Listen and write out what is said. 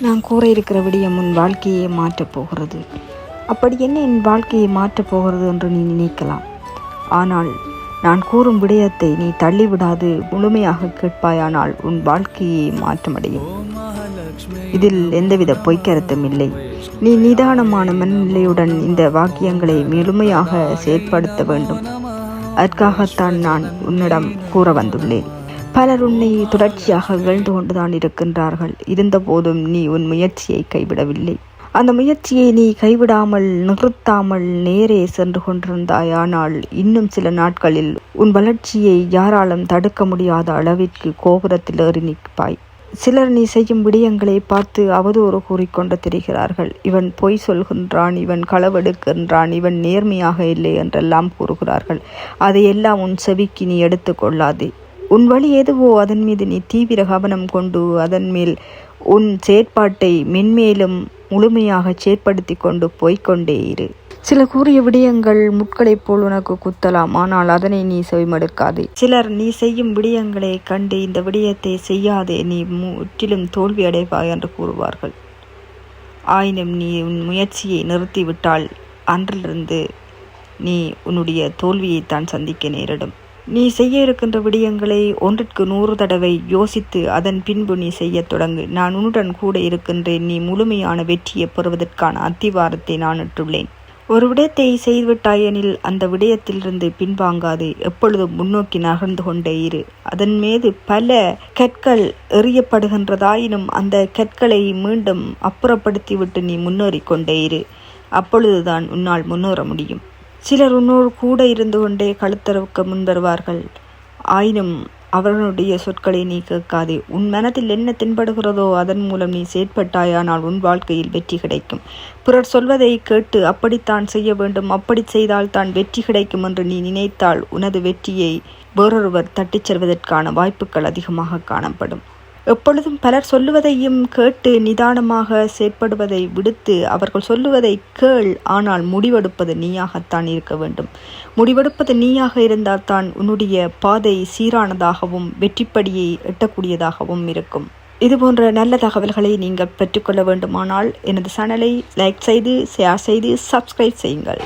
நான் கூற இருக்கிற விடயம் உன் வாழ்க்கையை மாற்றப் போகிறது. அப்படி என்ன என் வாழ்க்கையை மாற்றப் போகிறது என்று நீ நினைக்கலாம். ஆனால் நான் கூறும் விடயத்தை நீ தள்ளிவிடாது முழுமையாக கேட்பாயானால் உன் வாழ்க்கையை மாற்றமடையும். இதில் எந்தவித பொய்க்கருத்தும் இல்லை. நீ நிதானமான மனநிலையுடன் இந்த வாக்கியங்களை முழுமையாக செயற்படுத்த வேண்டும். அதற்காகத்தான் நான் உன்னிடம் கூற வந்துள்ளேன். பலர் உன்னை தொடர்ச்சியாக இகழ்ந்து கொண்டுதான் இருக்கின்றார்கள். இருந்தபோதும் நீ உன் முயற்சியை கைவிடவில்லை. அந்த முயற்சியை நீ கைவிடாமல் நிறுத்தாமல் நேரே சென்று கொண்டிருந்தாயானால் இன்னும் சில நாட்களில் உன் வளர்ச்சியை யாராலும் தடுக்க முடியாத அளவிற்கு கோபுரத்தில் ஏறி நிற்பாய். சிலர் நீ செய்யும் விடயங்களை பார்த்து அவதூறு கூறிக்கொண்டு திரிகிறார்கள். இவன் பொய் சொல்கின்றான், இவன் களவெடுக்கின்றான், இவன் நேர்மையாக இல்லை என்றெல்லாம் கூறுகிறார்கள். அதையெல்லாம் உன் செவிக்கு நீ எடுத்துக்கொள்ளாதே. உன் வழி எதுவோ அதன் மீது நீ தீவிர கவனம் கொண்டு அதன் மேல் உன் செயற்பாட்டை மென்மேலும் முழுமையாக செயற்படுத்தி கொண்டு போய்கொண்டே இரு. சில கூறிய விடயங்கள் முட்களைப் போல் உனக்கு குத்தலாம், ஆனால் அதனை நீ செவிமடுக்காதே. சிலர் நீ செய்யும் விடயங்களை கண்டு இந்த விடயத்தை செய்யாதே, நீ முற்றிலும் தோல்வி அடைவாய் என்று கூறுவார்கள். ஆயினும் நீ உன் முயற்சியை நிறுத்திவிட்டால் அன்றிலிருந்து நீ உன்னுடைய தோல்வியைத்தான் சந்திக்க நேரிடும். நீ செய்ய இருக்கின்ற விடயங்களை 1க்கு 100 தடவை யோசித்து அதன் பின்பு நீ செய்ய தொடங்கு. நான் உன்னுடன் கூட இருக்கின்றேன். நீ முழுமையான வெற்றியை பெறுவதற்கான அத்திவாரத்தை நான் இட்டுள்ளேன். ஒரு விடயத்தை செய்துவிட்டாயெனில் அந்த விடயத்திலிருந்து பின்வாங்காது. எப்பொழுதும் முன்னோக்கி நகர்ந்து கொண்டே இரு. அதன் மீது பல கற்கள் எறியப்படுகின்றதாயினும் அந்த கற்களை மீண்டும் அப்புறப்படுத்திவிட்டு நீ முன்னேறி கொண்டே இரு. அப்பொழுதுதான் உன்னால் முன்னேற முடியும். சிலர் உன்னோடு கூட இருந்து கொண்டே கழுத்தரவுக்கு முன்வருவார்கள். ஆயினும் அவர்களுடைய சொற்களை நீ கேட்காதே. உன் மனத்தில் என்ன தென்படுகிறதோ அதன் மூலம் நீ செயற்பட்டாயானால் உன் வாழ்க்கையில் வெற்றி கிடைக்கும். பிறர் சொல்வதை கேட்டு அப்படித்தான் செய்ய வேண்டும், அப்படி செய்தால் தான் வெற்றி கிடைக்கும் என்று நீ நினைத்தால் உனது வெற்றியை வேறொருவர் தட்டிச் செல்வதற்கான வாய்ப்புகள் அதிகமாக காணப்படும். எப்பொழுதும் பலர் சொல்லுவதையும் கேட்டு நிதானமாக செயற்படுவதை விடுத்து அவர்கள் சொல்லுவதை கேள். ஆனால் முடிவெடுப்பது நீயாகத்தான் இருக்க வேண்டும். முடிவெடுப்பது நீயாக இருந்தால் தான் உன்னுடைய பாதை சீரானதாகவும் வெற்றிப்படியை எட்டக்கூடியதாகவும் இருக்கும். இதுபோன்ற நல்ல தகவல்களை நீங்கள் பெற்றுக்கொள்ள வேண்டுமானால் எனது சேனலை லைக் செய்து ஷேர் செய்து சப்ஸ்கிரைப் செய்யுங்கள்.